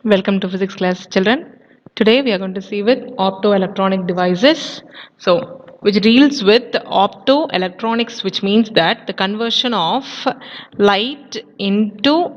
Welcome to physics class, children. Today we are going to see with optoelectronic devices. So, which deals with optoelectronics, which means that the conversion of light into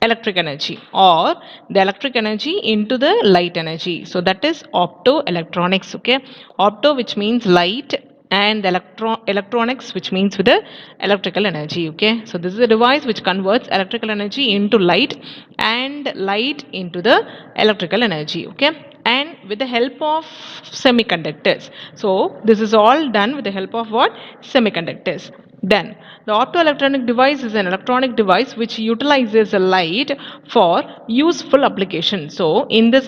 electric energy or the electric energy into the light energy. So that is optoelectronics. Okay, opto which means light and electronics which means with the electrical energy. Okay, so this is a device which converts electrical energy into light and light into the electrical energy. Okay, and with the help of semiconductors. So this is all done with the help of what? Semiconductors. Then the optoelectronic device is an electronic device which utilizes a light for useful application. So in this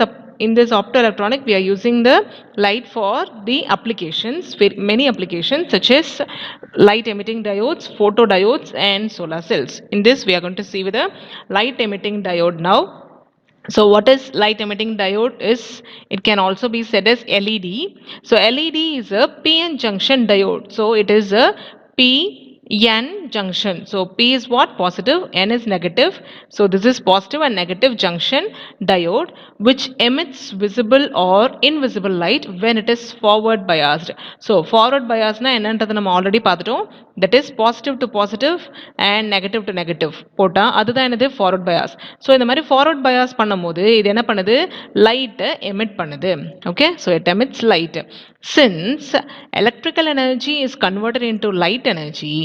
optoelectronic we are using the light for the applications, many applications such as light emitting diodes, photodiodes and solar cells. In this we are going to see with a light emitting diode now. So what is light emitting diode is, it can also be said as LED. So LED is a PN junction diode. So it is a PN junction. So P is what? Positive, N is negative. So this is positive and negative junction diode which emits visible or invisible light when it is forward biased. So forward bias na என்னன்றது நம்ம already பார்த்துட்டோம். That is positive to positive and negative to negative போட்டா அதுதான் என்னது forward bias. So இந்த மாதிரி forward bias பண்ணும்போது இது என்ன பண்ணுது? லைட்டை emit பண்ணுது. Okay, so it emits light. Since electrical energy is converted into light energy,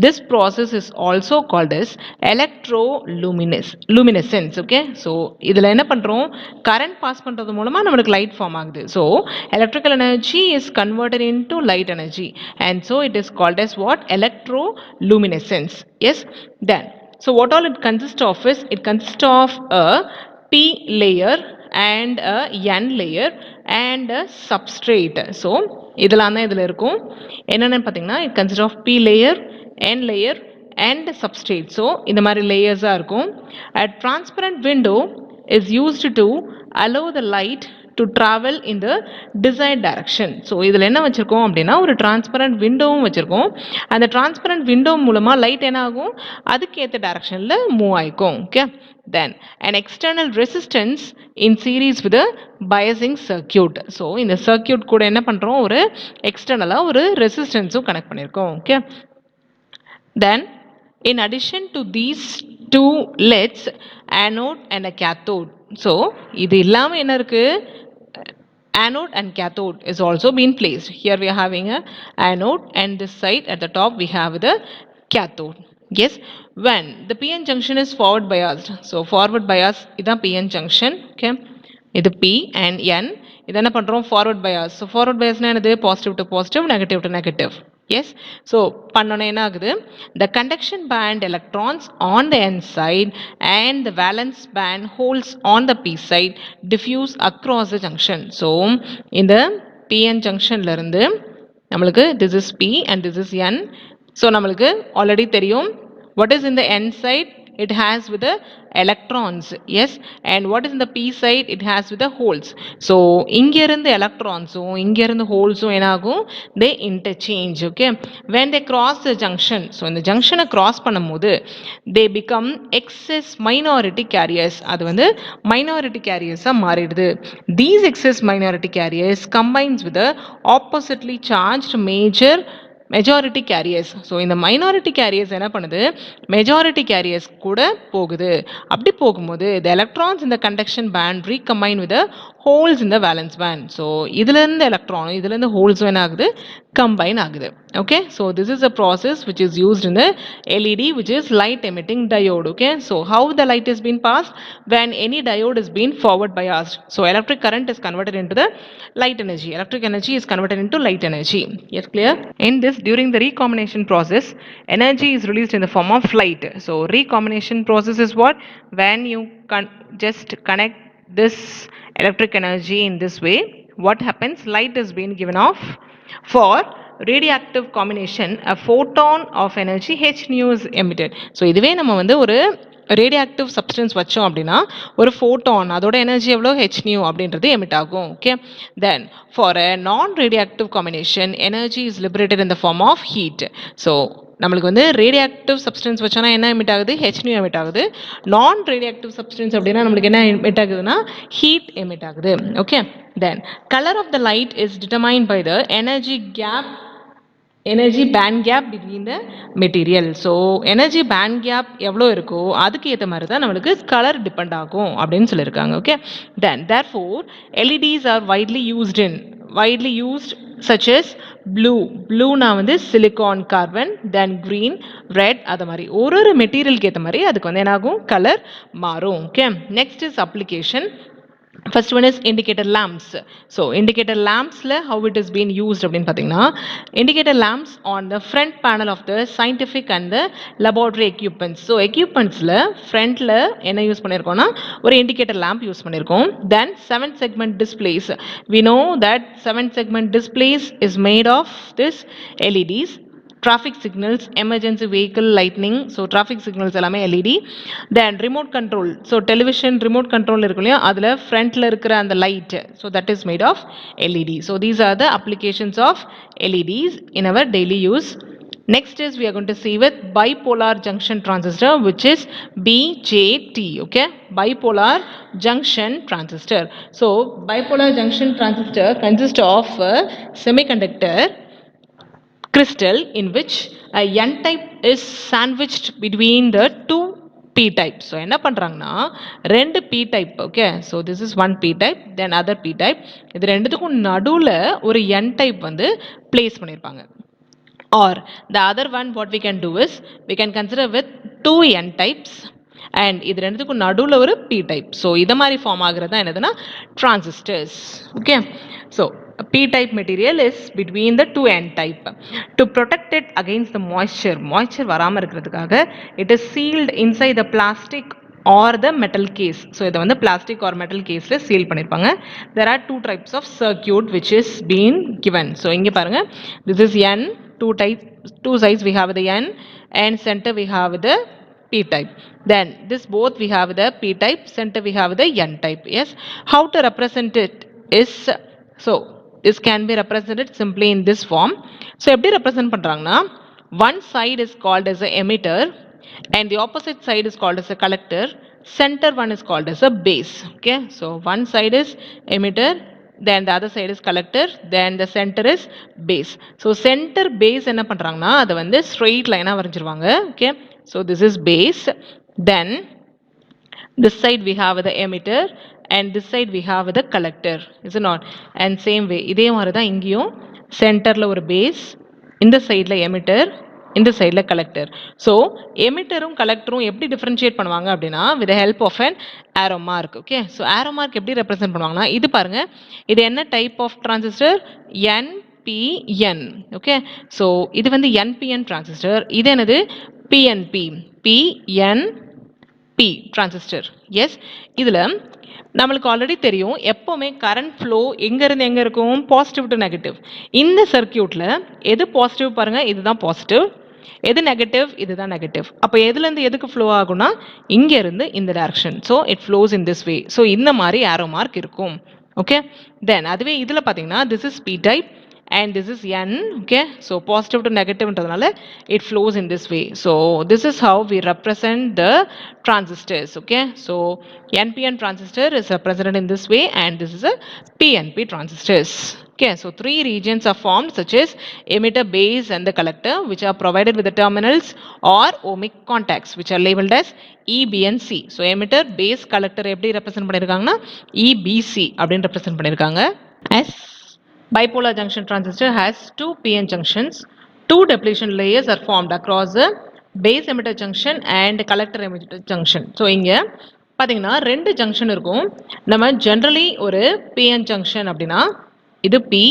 this process is also called as electroluminescence. Okay, so இதில் என்ன பண்ணுறோம்? கரண்ட் பாஸ் பண்ணுறது மூலமாக நம்மளுக்கு லைட் ஃபார்ம் ஆகுது. So electrical energy is converted into light energy and so it is called as what? Electroluminescence. Yes, then so what all it consists of is, it consists of a P layer and a N layer and a substrate. So இதெல்லாம் தான் இதில் இருக்கும். என்னென்னு பார்த்தீங்கன்னா, it consists of P layer, N layer and substrate. So இந்த மாதிரி லேயர்ஸாக இருக்கும். A transparent window is used to allow the light to travel in the desired direction. So இதில் என்ன வச்சுருக்கோம் அப்படின்னா, ஒரு டிரான்ஸ்பரண்ட் விண்டோவும் வச்சுருக்கோம். அந்த டிரான்ஸ்பரண்ட் விண்டோ மூலமாக லைட் என்ன ஆகும்? அதுக்கேற்ற டைரக்ஷனில் மூவ் ஆகிக்கும். Okay, then an external resistance in series with a biasing circuit. So இந்த சர்க்கியூட் கூட என்ன பண்ணுறோம்? ஒரு எக்ஸ்டர்னலாக ஒரு ரெசிஸ்டன்ஸும் கனெக்ட் பண்ணியிருக்கோம். Okay, then in addition to these two LEDs, anode and a cathode. So இது இல்லாமல் என்ன இருக்குது? Anode and cathode is also been placed. Here we are having a anode and this side at the top we have the cathode. Yes, when the PN junction is forward biased. So forward bias இதான் PN junction. Okay, இது P and N. இது என்ன பண்ணுறோம்? forward bias. So forward bias என்னது? positive to positive, negative to negative. Yes, so பண்ணோன்னா என்ன ஆகுது? The conduction band electrons on the N side and the valence band holes on the P side diffuse across the junction. So இந்த PN junctionல இருந்து நம்மளுக்கு this is P and this is N. So நம்மளுக்கு already தெரியும், what is in the N side? It has with the electrons. Yes, and what is in the P side? It has with the holes. So இங்க இருந்து electronsum இங்க இருந்து holesum என்ன ஆகும்? They interchange. Okay, when they cross the junction, so இந்த junction cross பண்ணும்போது they become excess minority carriers. அது வந்து minority carriers மாறிடுது. These excess minority carriers combines with the oppositely charged majority carriers. So இந்த minority careers என்ன பண்ணுது? Majority careers கூட போகுது. அப்படி போகும்போது the electrons in the conduction band recombine with the holes in the valence band. So இதுலேருந்து electron இதுலேருந்து ஹோல்ஸும் என்ன ஆகுது? கம்பைன் ஆகுது. Okay, so this is a process which is used in the LED, which is light emitting diode. Okay, so how the light is being passed? When any diode is being forward biased. So electric current is converted into the light energy. Electric energy is converted into light energy. Yes, clear? In this, during the recombination process, energy is released in the form of light. So recombination process is what? When you just connect this electric energy in this way, what happens? Light is being given off. For radioactive combination, a photon of energy h nu is emitted. So இதுவே நம்ம வந்து ஒரு radio active substance வச்சோம் அப்படின்னா ஒரு photon அதோட energy எவ்வளோ ஹெச்நியூ அப்படின்றது எமிட் ஆகும். Okay, then for a non radioactive combination energy is liberated in the form of heat. So நம்மளுக்கு வந்து ரேடியோ ஆக்டிவ் சப்ஸ்டன்ஸ் வச்சோன்னா என்ன எமிட் ஆகுது? ஹெச்நியூ எமிட் ஆகுது. நான் ரேடியோ ஆக்டிவ் சப்ஸ்டன்ஸ் அப்படின்னா நம்மளுக்கு என்ன எமிட் ஆகுதுன்னா ஹீட் எமிட் ஆகுது. Okay, then colour of the light is determined by the energy band gap between the material. So energy band gap எவ்வளோ இருக்கோ அதுக்கு ஏற்ற மாதிரி தான் நம்மளுக்கு கலர் டிபெண்ட் ஆகும் அப்படின்னு சொல்லியிருக்காங்க. Okay, then therefore LEDs are widely used such as ப்ளூனா வந்து silicon carbon, then green, red, அது மாதிரி ஒரு மெட்டீரியலுக்கு ஏற்ற மாதிரி அதுக்கு வந்து என்னாகும்? கலர் மாறும். Okay, next is application. First one is indicator lamps. So indicator lamps la how it is being used அப்படின்னு பார்த்தீங்கன்னா indicator lamps on the front panel of the scientific and the laboratory equipments. So equipmentsல frontல என்ன use பண்ணியிருக்கோம்னா ஒரு indicator lamp use பண்ணியிருக்கோம். Then 7 segment displays. We know that 7 segment displays is made of this LEDs. traffic signals, emergency vehicle lightning, so traffic signals எல்லாமே LED. Then remote control, so television remote control இருக்கு இல்லையா அதில் ஃப்ரண்ட்ல இருக்கிற அந்த light, so that is made of LED. So these are the applications of LEDs in our daily use. Next is we are going to see with bipolar junction transistor, which is BJT. Okay, bipolar junction transistor. So bipolar junction transistor consists of a semiconductor crystal in which a n type is sandwiched between the two p type. So என்ன பண்றாங்கன்னா ரெண்டு p type. Okay, so this is one p type, then other p type. இது ரெண்டுத்துக்கும் நடுவுல ஒரு n type வந்து place பண்ணிருப்பாங்க. Or the other one what we can do is we can consider with two n types and இது ரெண்டுத்துக்கும் நடுவுல ஒரு p type. So இத மாதிரி ஃபார்ம் ஆகுறது தான் என்னதுன்னா transistors. Okay, so p-type material is between the two n-type. To protect it against the moisture வராம இருக்கிறதுக்காக it is sealed inside the plastic or the metal case. So இதை வந்து plastic or metal caseல seal பண்ணிருப்பாங்க. There are two types of circuit which is been given. So இங்க பாருங்க, this is n, two sides we have the n and center we have the p-type. Then this both we have the p-type, center we have the n-type. Yes, how to represent it is, so this can be represented simply in this form. So எப்படி represent பண்றாங்கன்னா one side is called as a emitter and the opposite side is called as a collector. Center one is called as a base. Okay, so one side is emitter, then the other side is collector, then the center is base. So center base என்ன பண்றாங்கன்னா அதை வந்து straight line வரைஞ்சிருவாங்க. Okay, so this is base, then this side we have the emitter and this side we have the collector, is it not? And same way இதே மாதிரி தான் இங்கேயும் சென்டர்ல ஒரு பேஸ், இந்த சைடில் எமிட்டர், இந்த சைடில் கலெக்டர். ஸோ எமிட்டரும் கலெக்டரும் எப்படி டிஃப்ரென்ஷியேட் பண்ணுவாங்க அப்படின்னா with help of an arrow mark. Okay, so arrow mark எப்படி ரெப்ரசென்ட் பண்ணுவாங்கன்னா இது பாருங்க, இது என்ன type of transistor? NPN. Okay, so இது வந்து NPN டிரான்சிஸ்டர், இது என்னது? PNP, PNP transistor. எஸ், இதில் நம்மளுக்கு ஆல்ரெடி தெரியும் எப்போவுமே கரண்ட் ஃப்ளோ எங்கேருந்து எங்கே இருக்கும்? Positive to negative. இந்த சர்க்கியூட்டில் எது பாசிட்டிவ் பாருங்கள், இதுதான் பாசிட்டிவ், எது நெகட்டிவ்? இதுதான் நெகட்டிவ். அப்போ எதுலேருந்து எதுக்கு ஃப்ளோ ஆகும்னா இங்கேருந்து இந்த direction. So it flows in this way. So இந்த மாதிரி ஆரோ மார்க் இருக்கும். ஓகே, தென் அதுவே இதில் பார்த்தீங்கன்னா this is P type and this is N. Okay, so positive to negative ன்றதுனால it flows in this way. So this is how we represent the transistors. Okay, so NPN transistor is represented in this way and this is a PNP transistors. Okay, so three regions are formed such as emitter, base and the collector, which are provided with the terminals or ohmic contacts which are labeled as E, B and C. So emitter, base, collector எப்படி represent பண்ணிருக்காங்கன்னா EBC அப்படின்னு represent பண்ணிருக்காங்க. As bipolar junction transistor has two PN junctions. Two depletion layers are formed across the base emitter junction and collector emitter junction. So இங்க பார்த்தீங்கன்னா ரெண்டு junction இருக்கும். நம்ம generally ஒரு PN junction அப்படின்னா இது P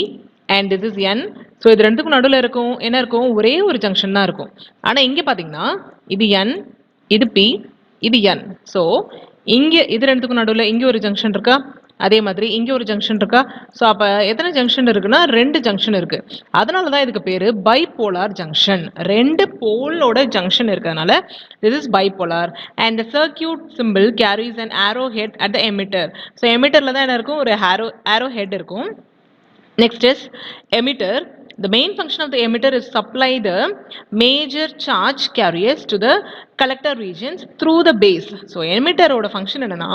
and this is N. So இது ரெண்டுக்கும் நடுவில் இருக்கும் என்ன இருக்கும்? ஒரே ஒரு ஜங்ஷன் தான் இருக்கும். ஆனால் இங்கே பார்த்தீங்கன்னா இது N, இது P, இது N. ஸோ இங்கே இது ரெண்டுக்கும் நடுவில் இங்கே ஒரு ஜங்ஷன் இருக்கா? அதே மாதிரி இங்கே ஒரு ஜங்ஷன் இருக்கா. ஸோ அப்போ எத்தனை ஜங்ஷன் இருக்குன்னா 2 ஜங்ஷன் இருக்கு. அதனால தான் இதுக்கு பேர் பைபோலார் ஜங்ஷன். 2 போலோட ஜங்ஷன் இருக்கிறதுனால this is bipolar. And the circuit symbol carries an arrow head at the emitter. So எமிட்டரில் தான் என்ன இருக்கும், ஒரு arrow head இருக்கும். Next is emitter. The main function of the emitter is supply the major charge carriers to the collector regions through the base. So emitter ஓட function என்னன்னா,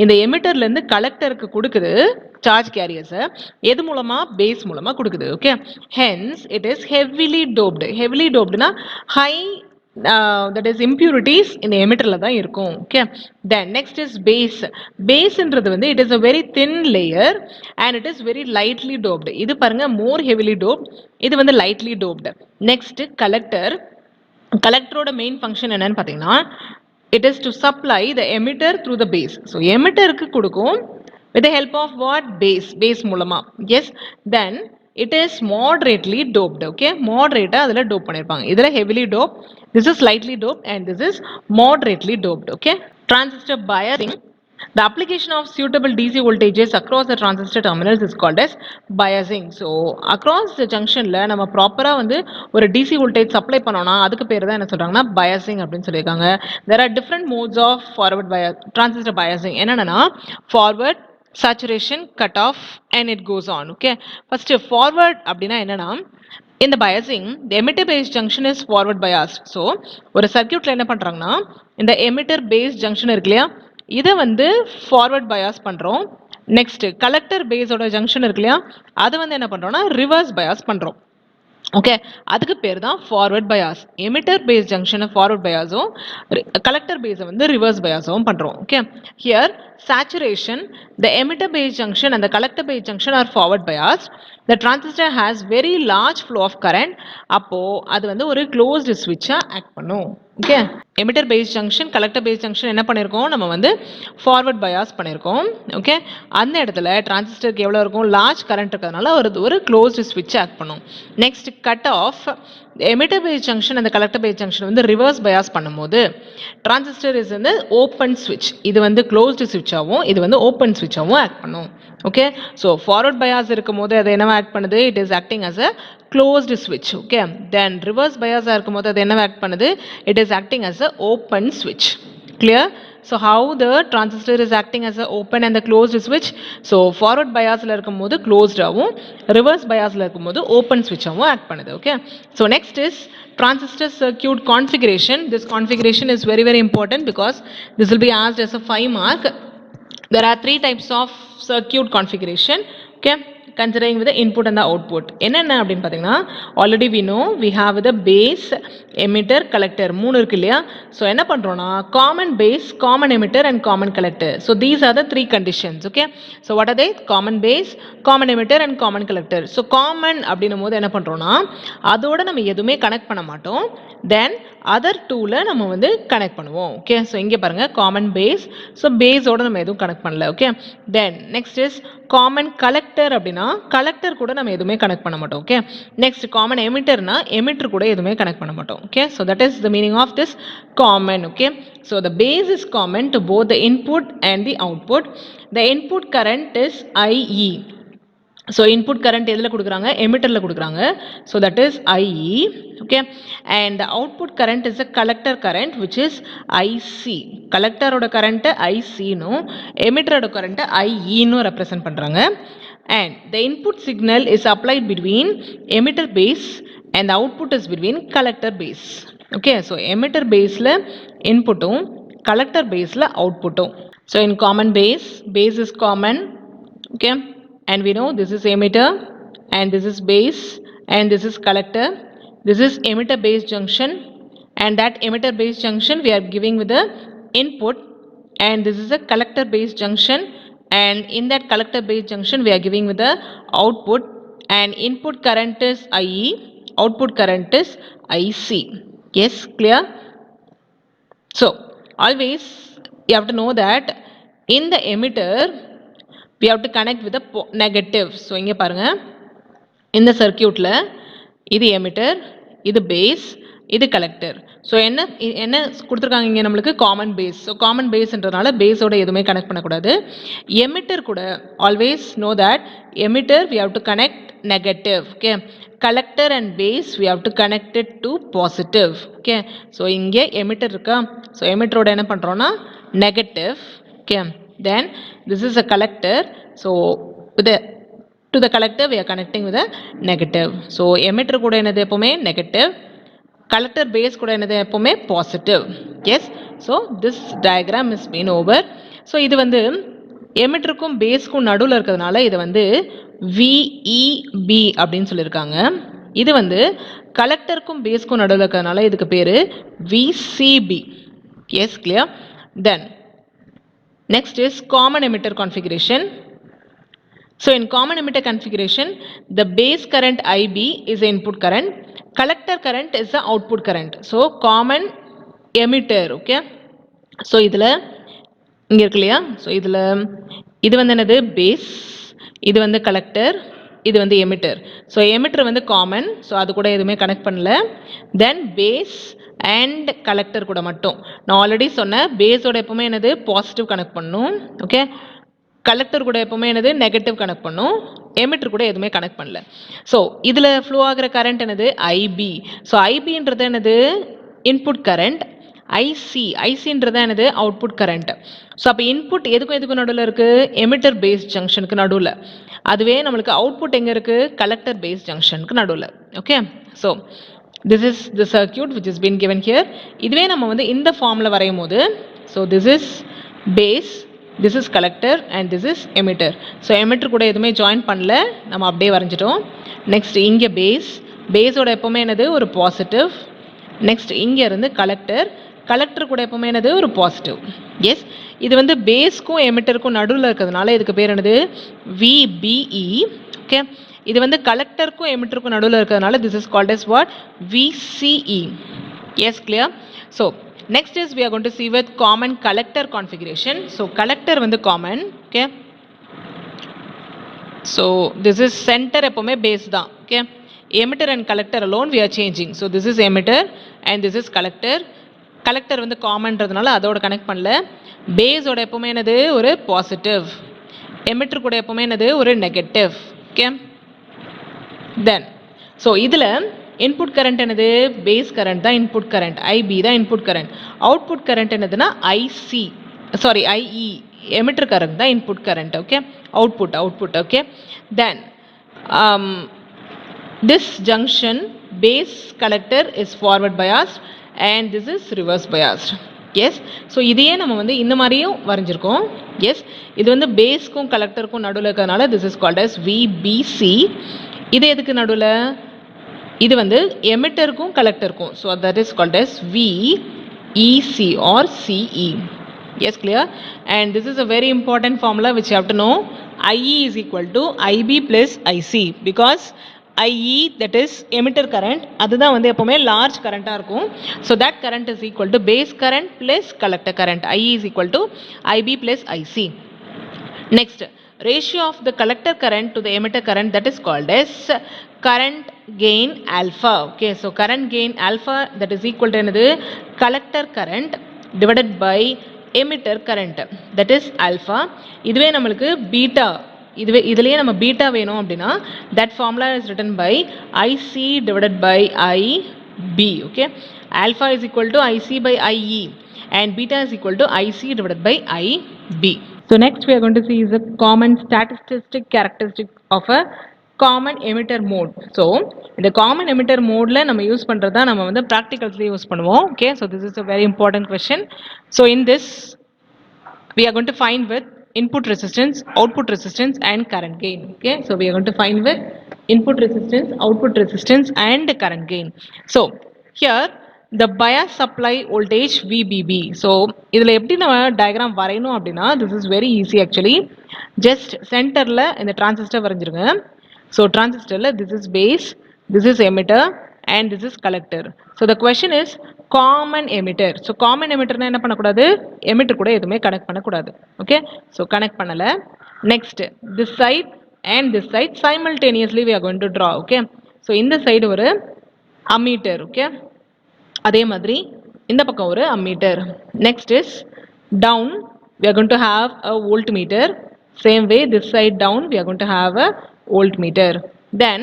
இந்த emitterல இருந்து collectorக்கு கொடுக்குது charge carriers, எது மூலமா, base மூலமா கொடுக்குது. Okay, hence it is heavily doped. Heavily doped na high that is impurities in the emitterல தான் இருக்கும். Okay, then next is base. Base ன்றது வந்து it is a very thin layer and it is very lightly doped. இது பாருங்க more heavily doped, இது வந்து lightly doped. Next collector. கலெக்டரோட main function என்னன்னு பார்த்தீங்கன்னா, it is to supply the emitter through the base. So emitterக்கு கொடுக்கும் with the help of what, base மூலமா. Yes, then it is moderately doped. Okay, moderate அதில் dope பண்ணியிருப்பாங்க. இதில் heavily doped, this is lightly doped and this is moderately doped. Okay, transistor biasing. The application of suitable DC voltages across the transistor terminals is called as biasing. So across the junctionல நம்ம ப்ராப்பரா வந்து ஒரு DC voltage supply பண்ணோம்னா அதுக்கு பேர் தான் என்ன சொல்றாங்கன்னா biasing அப்படின்னு சொல்லியிருக்காங்க. There are different modes of forward bias, transistor biasing. என்னன்னா forward, saturation, cut off and it goes on. Okay, first forward அப்படின்னா என்னன்னா, in the biasing the emitter base junction is forward biased. So ஒரு சர்க்யூட்ல என்ன பண்றாங்கன்னா, இந்த emitter base junction இருக்கு இல்லையா, இதை வந்து ஃபார்வர்ட் பயாஸ் பண்ணுறோம். நெக்ஸ்ட் கலெக்டர் பேஸோட ஜங்ஷன் இருக்கு இல்லையா, அதை வந்து என்ன பண்ணுறோம்னா ரிவர்ஸ் பயாஸ் பண்ணுறோம். ஓகே, அதுக்கு பேர் தான் ஃபார்வர்ட் பயாஸ். எமிட்டர் பேஸ் ஜங்ஷனை ஃபார்வர்ட் பயாஸும் கலெக்டர் பேஸை வந்து ரிவர்ஸ் பயாஸும் பண்ணுறோம். Okay, here saturation, the emitter base junction and the collector base junction are forward biased. The transistor has very large flow of current. அப்போ அது வந்து ஒரு closed switch-ஆ ஆக்ட் பண்ணும். Okay, emitter base junction, collector base junction என்ன பண்ணியிருக்கோம், நம்ம வந்து ஃபார்வர்ட் பயாஸ் பண்ணியிருக்கோம். ஓகே, அந்த இடத்துல டிரான்சிஸ்டருக்கு எவ்வளோ இருக்கும், லார்ஜ் கரண்ட் இருக்கிறதுனால ஒரு க்ளோஸ்டு ஸ்விட்ச் ஆக்ட் பண்ணும். Next cut off. Emitter base junction அந்த கலெக்டர் பேஸ் ஜங்ஷன் வந்து ரிவர்ஸ் பயாஸ் பண்ணும்போது டிரான்சிஸ்டர் இஸ் வந்து ஓப்பன் ஸ்விட்ச், இது வந்து க்ளோஸ்டு ஸ்விட்சாகவும் இது வந்து ஓப்பன் ஸ்விட்சாகவும் ஆக்ட் பண்ணும். ஓகே, ஸோ ஃபார்வர்ட் பயாஸ் இருக்கும் போது அது என்னவா ஆக்ட் பண்ணுது, it is acting as a closed switch. Okay, then reverse bias இருக்கும்போது அது என்ன ஆக்ட் பண்ணுது, it is acting as a open switch. Clear? So how the transistor is acting as a open and the closed switch? So forward biasல இருக்கும்போது closed ஆவும், reverse biasல இருக்கும்போது open switch ஆவும் act பண்ணுது. Okay, so next is transistor circuit configuration. This configuration is very very important because this will be asked as a 5 mark. There are 3 types of circuit configuration. Okay, considering with the input and the output. என்னென்ன அப்படின்னு பார்த்தீங்கன்னா, already we know we have the base, emitter, collector, மூணு இருக்கு இல்லையா. So என்ன பண்ணுறோன்னா common base, common emitter and common collector. So these are the 3 conditions. Okay, so what are they? Common base, common emitter and common collector. So common அப்படின்னும் போது என்ன பண்ணுறோன்னா, அதோட நம்ம எதுவுமே கனெக்ட் பண்ண மாட்டோம். தென் அதர் டூவில் நம்ம வந்து கனெக்ட் பண்ணுவோம். ஓகே, ஸோ இங்கே பாருங்கள் காமன் பேஸ். ஸோ பேஸோட நம்ம எதுவும் கனெக்ட் பண்ணல. Okay, then next is common collector. அப்படின்னா கலெக்டர் கூட நம்ம எதுவுமே கனெக்ட் பண்ண மாட்டோம். ஓகே, நெக்ஸ்ட் காமன் எமிட்டர்னா எமிட்டர் கூட எதுவுமே கனெக்ட் பண்ண மாட்டோம். Okay, so that is the meaning of this common. Okay, so the base is common to both the input and the output. The input current is IE. So input current எதில் கொடுக்குறாங்க, எமிட்டரில் கொடுக்குறாங்க. So that is IE. Okay, and output current is a collector current which is IC. கலெக்டரோட current ICனும் எமிட்டரோட current IEனும் represent பண்ணுறாங்க. And the input signal is applied between emitter base and output is between collector base. Okay, so emitter பேஸில் இன்புட்டும் collector பேஸில் அவுட்புட்டும். So in common base is common. Okay, and we know this is emitter and this is base and this is collector. This is emitter base junction and that emitter base junction we are giving with the input, and this is a collector base junction and in that collector base junction we are giving with the output, and input current is IE, output current is IC. Yes, clear? So always you have to know that in the emitter we have to connect with the negative. So இங்கே பாருங்க, இந்த சர்க்கியூட்டில் இது emitter, இது base, இது collector. So என்ன என்ன கொடுத்துருக்காங்க இங்கே நம்மளுக்கு காமன் பேஸ். ஸோ காமன் பேஸ்ன்றதுனால பேஸோட எதுவுமே கனெக்ட் பண்ணக்கூடாது. எமிட்டர் கூட always know that emitter we have to connect negative. Okay, collector and base we have to connect it to positive. Okay, so இங்கே emitter இருக்கா. So emitter ஓட என்ன பண்றோம்னா negative. Okay, then this is a collector. So with the to the collector we are connecting with a negative. So emitter கூட என்னது எப்பவுமே negative, collector base கூட என்னது எப்பவுமே positive. Yes, so this diagram is been over. So இது வந்து எமிட்டருக்கும் பேஸ்க்கும் நடுவில் இருக்கிறதுனால இது வந்து VEB அப்படின்னு சொல்லியிருக்காங்க. இது வந்து கலெக்டருக்கும் பேஸ்க்கும் நடுவில் இருக்கிறதுனால இதுக்கு பேர் VCB. Yes, clear? Then next is common emitter configuration. So in common emitter configuration, the base current IB is the input current, collector current is the output current. So common emitter, okay. So இதில் இங்கே இருக்கு இல்லையா? So இதில் இது வந்து என்னது base, இது வந்து கலெக்டர், இது வந்து எமிட்டர். ஸோ எமிட்டர் வந்து காமன், ஸோ அது கூட எதுவுமே கனெக்ட் பண்ணல. தென் பேஸ் அண்ட் கலெக்டர் கூட மட்டும் நான் ஆல்ரெடி சொன்னேன், பேஸோட எப்பவுமே என்னது பாசிட்டிவ் கனெக்ட் பண்ணும். ஓகே, கலெக்டர் கூட எப்பவுமே என்னது நெகட்டிவ் கனெக்ட் பண்ணும், எமிட்டர் கூட எதுவுமே கனெக்ட் பண்ணல. ஸோ இதில் ஃப்ளோ ஆகிற கரண்ட் என்னது ஐபி. ஸோ ஐபின்றது என்னது இன்புட் கரண்ட், ஐசின்றது என்னது அவுட்புட் கரண்ட். ஸோ அப்போ இன்புட் எதுக்கும் நடுவில் இருக்குது, எமிட்டர் பேஸ் ஜங்ஷனுக்கு நடுவில். அதுவே நம்மளுக்கு அவுட்புட் எங்கே இருக்குது, கலெக்டர் பேஸ் ஜங்ஷனுக்கு நடுவில். Okay, so this is the circuit which is been given here. இதுவே நம்ம வந்து இந்த ஃபார்மில் வரையும் போது, so this is base, this is collector and this is emitter. So emitter கூட எதுவுமே ஜாயின் பண்ணல, நம்ம அப்படியே வரைஞ்சிட்டோம். நெக்ஸ்ட் இங்கே பேஸோட எப்பவுமே என்னது ஒரு பாசிட்டிவ். நெக்ஸ்ட் இங்கே இருந்து கலெக்டர் கூட எப்பவுமே என்னது ஒரு பாசிட்டிவ். எஸ், இது வந்து பேஸ்க்கும் எமிட்டருக்கும் நடுவில் இருக்கிறதுனால இதுக்கு பேர் என்னது VBE. ஓகே, இது வந்து கலெக்டருக்கும் எமிட்டருக்கும் நடுவில் இருக்கிறதுனால this is called as what, VCE. Yes, clear? So next is we are going to see with common collector configuration. So collector வந்து common. Okay, so this is center எப்பவுமே base தான். Okay, emitter and collector alone we are changing. So this is emitter and this is collector. collector வந்து காமன்றதுனால அதோட connect பண்ணல. பேஸோட எப்பவுமே என்னது ஒரு positive, emitter கூட எப்பவுமே என்னது ஒரு நெகட்டிவ். ஓகே, தென் ஸோ இதில் இன்புட் கரண்ட் என்னது பேஸ் கரண்ட் தான் இன்புட் கரண்ட், ஐபி தான் இன்புட் கரண்ட். அவுட்புட் கரண்ட் என்னதுன்னா ஐஇ, எமிட்டர் கரண்ட் தான் input current. Okay, output. Okay, then this junction base collector is forward biased and this is reverse biased. Yes, so இதையே நம்ம வந்து இந்த மாதிரியும் வரைஞ்சிருக்கோம். S, இது வந்து பேஸ்க்கும் கலெக்டருக்கும் நடுவில் இருக்கிறதுனால this is called as VBC. இது எதுக்கு நடுவில், இது வந்து எமிட்டருக்கும் கலெக்டருக்கும். So that is called as VEC or CE. Yes, clear? And this is a very important formula which you have to know. IE is equal to IB plus IC. Because IE that is emitter current, அதுதான் வந்து எப்போவுமே large கரண்ட்டாக இருக்கும். So that current is equal to base current plus collector current. IE is equal to IB plus IC. Next, ratio of the collector current to the emitter current, that is called as current gain alpha. Okay, so current gain alpha that is equal to another collector current divided by emitter current, that is alpha. இதுவே நம்மளுக்கு beta, இதுலயே நம்ம beta வேணும் அப்படின்னா that formula is written by IC divided by IB. Okay, alpha is equal to IC by IE and beta is equal to IC divided by IB. So next we are going to see is a common statistic characteristic of a common emitter mode. So இந்த common emitter modeல நம்ம use பண்றதா நம்ம வந்து practicalsல use பண்ணுவோம். Okay, so this is a very important question. So in this we are going to find with input resistance, output resistance and current gain. Okay, so we are going to find with input resistance, output resistance and current gain. So here the bias supply voltage VBB. So இதில் எப்படி நம்ம diagram வரையணும் அப்படின்னா this is very easy actually. Just சென்டரில் இந்த transistor வரைஞ்சிருங்க. So டிரான்சிஸ்டரில் this is base, this is emitter and this is collector. So the question is common emitter. So common emitterனா என்ன பண்ணக்கூடாது, எமிட்டர் கூட எதுவுமே கனெக்ட் பண்ணக்கூடாது. ஓகே, ஸோ கனெக்ட் பண்ணலை. Next this side and this side simultaneously we are going to draw. Okay, so இந்த side ஒரு ammeter. Okay, அதே மாதிரி இந்த பக்கம் ஒரு ammeter. Next is down, we are going to have a voltmeter. Same way this side down we are going to have a voltmeter. Then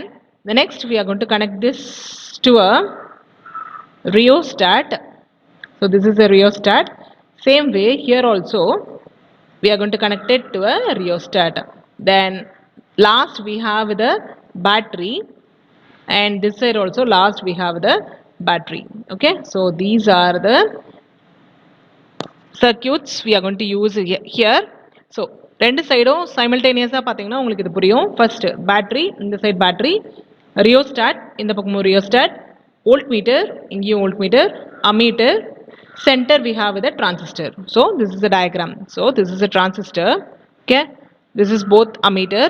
the next we are going to connect this to a rheostat. So this is a rheostat. Same way here also we are going to connect it to a rheostat. Then last we have the battery, and this side also last we have the battery. Okay, so these are the circuits we are going to use here. So ரெண்டு சைடும் சைமல்டேனியஸாக பார்த்தீங்கன்னா உங்களுக்கு இது புரியும். First battery, இந்த side battery, rheostat, இந்த பக்கமும் rheostat, volt metre, இங்கேயும் volt metre, ammeter, center we have the transistor. So this is the diagram. So this is a transistor. Okay, this is both ammeter,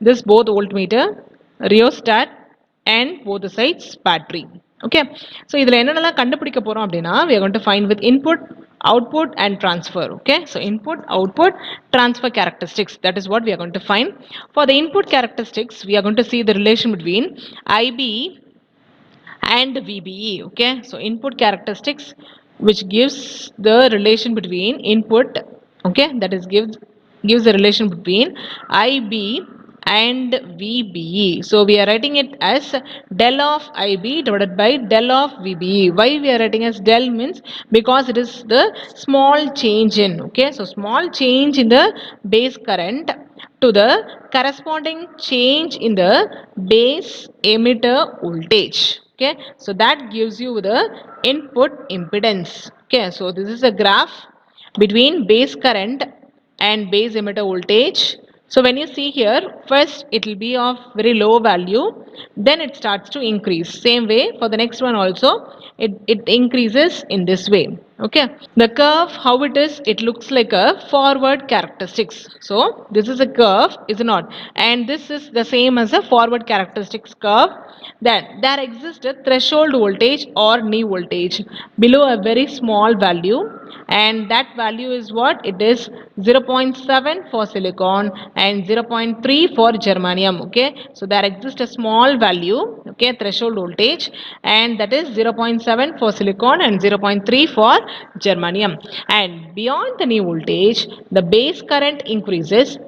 this both voltmeter, rheostat, and both the sides battery. Okay, so இதில் என்னென்னலாம் கண்டுபிடிக்க போகிறோம் அப்படின்னா we are going to find with input, output and transfer. Okay, so input, output, transfer characteristics, that is what we are going to find. For the input characteristics we are going to see the relation between IB and VBE. Okay, so input characteristics which gives the relation between input, okay, that is gives the relation between IB and VBE. So we are writing it as del of IB divided by del of VBE. Why we are writing as del means because it is the small change in, okay, so small change in the base current to the corresponding change in the base emitter voltage. Okay, so that gives you the input impedance. Okay, so this is a graph between base current and base emitter voltage. So when you see here, first it will be of very low value, then it starts to increase. Same way for the next one also, it increases in this way. Okay, the curve, how it is, it looks like a forward characteristics. So this is a curve, is it not? And this is the same as a forward characteristics curve. Then there exists a threshold voltage or knee voltage below a very small value, and that value is what? It is 0.7 for silicon and 0.3 for germanium. Okay, so there exists a small value, okay, threshold voltage, and that is 0.7 for silicon and 0.3 for germanium. And beyond the knee voltage the base current increases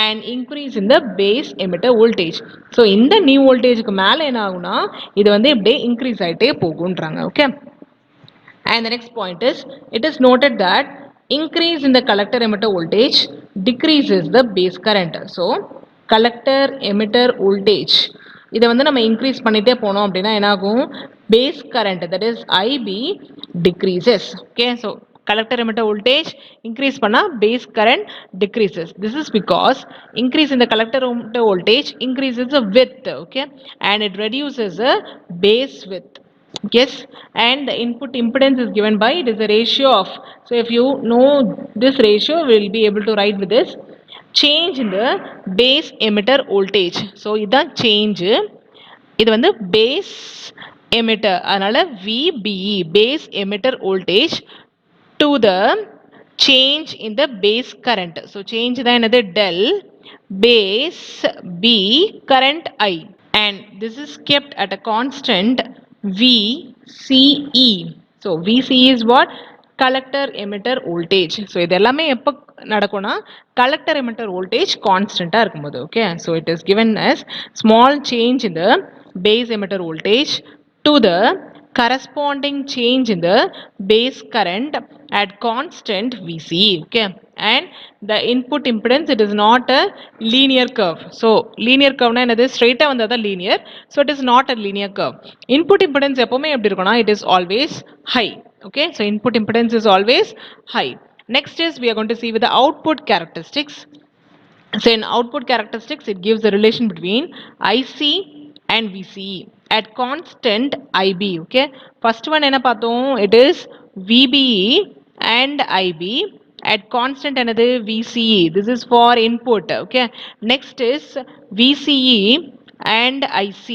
and increase in the base emitter voltage. So இந்த knee voltage க்கு மேல என்ன ஆகும்னா இது வந்து இப்படியே increase ஆயிட்டே போகும்ன்றாங்க. Okay, and the next point is, it is noted that increase in the collector emitter voltage decreases the base current. So collector emitter voltage இதை வந்து நம்ம increase பண்ணிட்டே போனோம் அப்படின்னா என்ன ஆகும்? Base current, that is IB, decreases. Okay, so collector emitter voltage increase பண்ணா base current decreases. This is because increase in the collector emitter voltage increases the width, okay, and it reduces the base width. Yes, and the input impedance is given by, it is a ratio of, so if you know this ratio we will be able to write with this change in the base emitter voltage. So இதான் change, இது வந்து base emitter, அதனால VBE base emitter voltage to the change in the base current. So change தான் என்னது? Del base B current I, and this is kept at a constant VCE. So VCE is what? Collector emitter voltage. So இது எல்லாமே எப்போ நடக்கும்னா collector emitter voltage constant இருக்கும்போது. Okay, so it is given as small change in the base emitter voltage to the corresponding change in the base current at constant VCE. Okay, and the input impedance, it is not a linear curve. So linear curve na enadhu? Straight ah vandha linear, so it is not a linear curve. Input impedance eppome eppadi irukona? It is always high. Okay, so input impedance is always high. Next is we are going to see with the output characteristics. So in output characteristics it gives the relation between IC and VCE at constant IB. Okay, first one enna paathom? It is VBE and IB at constant another VCE. This is for input. Okay, next is VCE and IC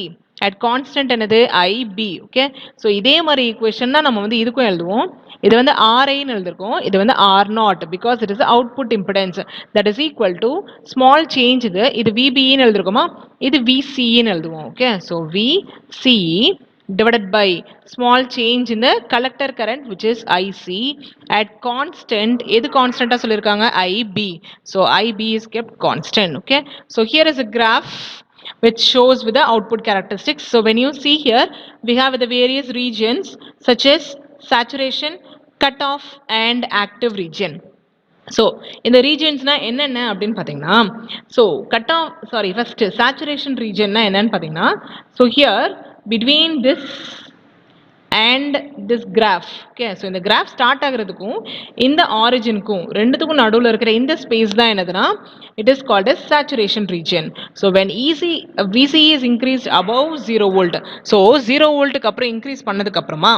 at constant another IB. Okay, so இதே மாதிரி equation தான் நம்ம வந்து இதுக்கும் எழுதுவோம். இது வந்து RI ன்னு எழுதிருக்கோம், இது வந்து R0 because it is the output impedance that is equal to small change. இது VBE ன்னு எழுதிருக்கோமா, இது VCE ன்னு எழுதுவோம். Okay, so VCE divided by small change in the collector current which is IC at constant எது constant சொல்லிருக்காங்க IB. So IB is kept constant. Okay, so here is a graph which shows with the output characteristics. So when you see here we have the various regions such as saturation, cutoff and active region. So இந்த ரீஜன்ஸ்னா என்னென்ன அப்படின்னு பார்த்தீங்கன்னா so cut off sorry first saturation ரீஜன்னா என்னன்னு பார்த்தீங்கன்னா so here between this and this graph okay so இந்த graph start ஆகிறதுக்கும் இந்த ஆரிஜினுக்கும் ரெண்டுத்துக்கும் நடுவில் இருக்கிற இந்த ஸ்பேஸ் தான் என்னதுன்னா it is called as saturation region. So when VCE is increased above 0 volt, so 0 வோல்ட்டுக்கு அப்புறம் இன்க்ரீஸ் பண்ணதுக்கு அப்புறமா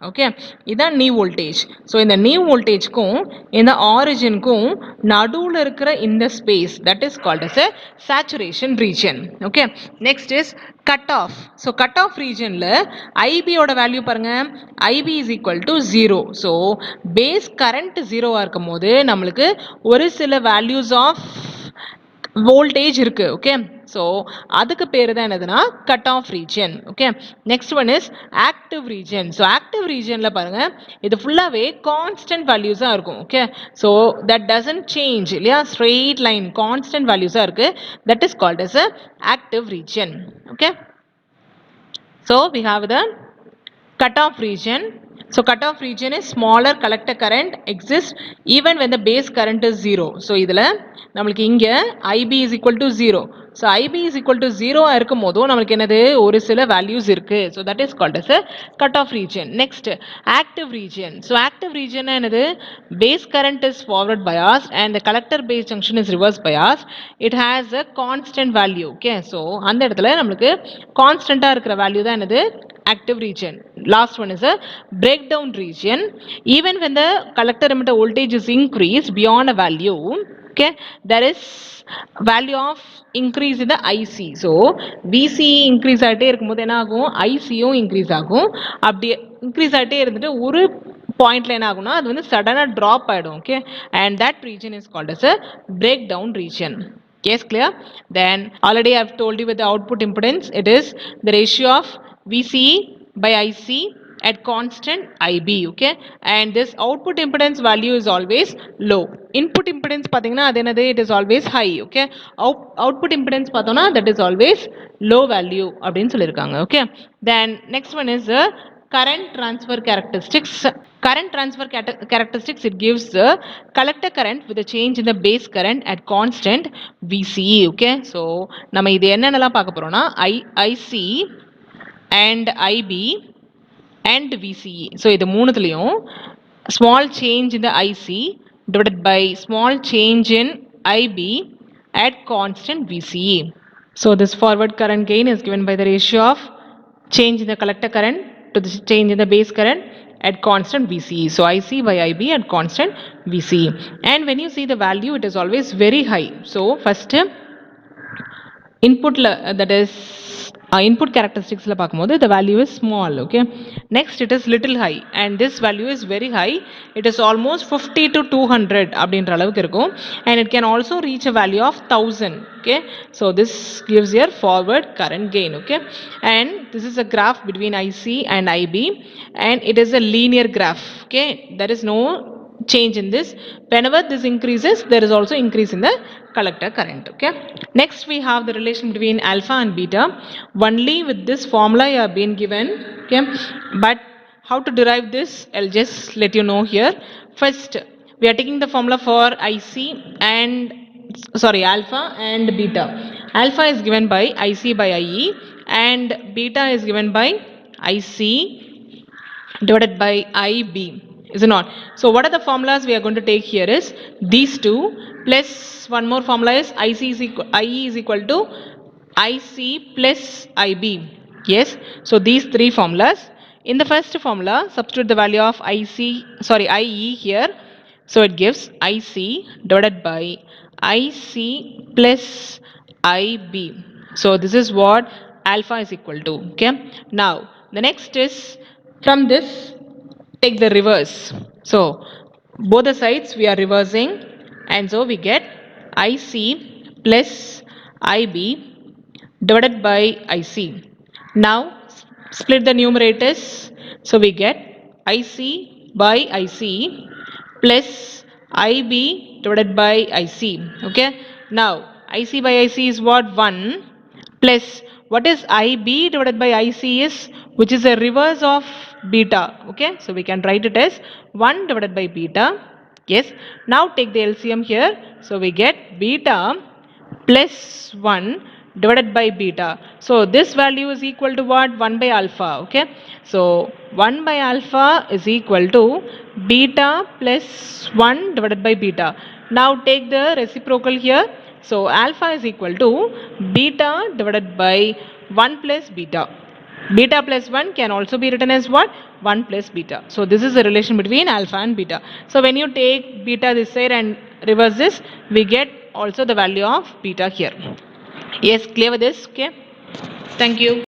ஓகே இதான் நீ வோல்டேஜ். ஸோ இந்த நீ வோல்டேஜ்க்கும் இந்த ஆரிஜினுக்கும் நடுவில் இருக்கிற இந்த space that is called as a saturation region. Okay next is cut off. So cut off ரீஜனில் ஐபியோட வேல்யூ பாருங்க IB is equal to 0. So base current 0வாக இருக்கும் போது நம்மளுக்கு ஒரு சில வேல்யூஸ் ஆஃப் வோல்டேஜ் இருக்கு. ஓகே ஸோ அதுக்கு பேர் தான் என்னதுன்னா cut off region. Okay next one is active region. So active ரீஜனில் பாருங்க இது ஃபுல்லாகவே கான்ஸ்டன்ட் வேல்யூஸாக இருக்கும். Okay so that doesn't change இல்லையா, ஸ்ட்ரெயிட் லைன் கான்ஸ்டன்ட் வேல்யூஸாக இருக்கு. That is called as a active region. Okay so we have the cut off region. So cut off region is smaller collector current exists even when the base current is 0. So இதில் நம்மளுக்கு இங்கே IB is equal to 0. So IB is equal to 0 இருக்கும் போதும் நம்மளுக்கு என்னது ஒரு சில values இருக்கு. So that is called as a cut off region. Next active region. So active region என்னது base current is forward biased and the collector base junction is reverse biased. It has a constant value. Okay, so அந்த இடத்துல நம்மளுக்கு கான்ஸ்டன்ட்டாக இருக்கிற value தான் என்னது active region. Last one is a breakdown region. Even when the collector emitter voltage is increased beyond a value, okay, there is value of increase in the IC. So VCE increase ஆகிட்டே இருக்கும்போது என்ன ஆகும், ஐசியும் increase ஆகும். அப்படி increase ஆகிட்டே இருந்துட்டு ஒரு பாயிண்ட்ல என்ன ஆகும்னா அது வந்து சடனாக ட்ராப் ஆகிடும். Okay and that region is called as a breakdown region. Yes, clear? Then already I have told you with the output impedance, it is the ratio of VCE by IC at constant IB. Okay, and this output impedance value is always low. Input impedance pathina adenade it is always high. Okay, output impedance pathona that is always low value அப்படினு சொல்லிருக்காங்க. Okay, then next one is the current transfer characteristics. Current transfer characteristics, it gives the collector current with a change in the base current at constant VCE. Okay, so நம்ம இது என்னென்னலாம் பார்க்க போறோம்னா IC and IB and VCE. So இது மூணுத்துலயும் small change in the IC divided by small change in IB at constant VCE. So this forward current gain is given by the ratio of change in the collector current to the change in the base current at constant VCE. So IC by IB at constant VCE. And when you see the value, it is always very high. So first input that is input characteristics la paakumbodhu the value is small. Okay, next it is little high and this value is very high. It is almost 50 to 200 அப்படின்ற அளவுக்கு இருக்கும் and it can also reach a value of 1000. Okay, so this gives your forward current gain. Okay, and this is a graph between IC and IB and it is a linear graph. Okay, there is no change in this. Whenever this increases, there is also increase in the collector current. Okay, next we have the relation between alpha and beta. Only with this formula you have been given. Okay, but how to derive this, I'll just let you know here. First we are taking the formula for IC and alpha and beta. Alpha is given by IC by IE and beta is given by IC divided by IB. Is it not? So what are the formulas we are going to take here is these two plus one more formula is IE is equal to IC plus IB. Yes, so these three formulas. In the first formula substitute the value of IE here, so it gives IC divided by IC plus IB. So this is what alpha is equal to. Okay, now the next is from this take the reverse. So both the sides we are reversing and so we get IC plus IB divided by IC. Now split the numerators, so we get IC by IC plus IB divided by IC. Okay, now IC by IC is what? 1 plus what is IB divided by IC is, which is a reverse of beta. Okay, so we can write it as 1 divided by beta. Yes, now take the LCM here, so we get beta plus 1 divided by beta. So this value is equal to what? 1 by alpha. Okay, so 1 by alpha is equal to beta plus 1 divided by beta. Now take the reciprocal here, so alpha is equal to beta divided by 1 plus beta. Beta plus 1 can also be written as what? 1 plus beta. So this is the relation between alpha and beta. So when you take beta this side and reverse this, we get also the value of beta here. Yes, clear with this? Okay. Thank you.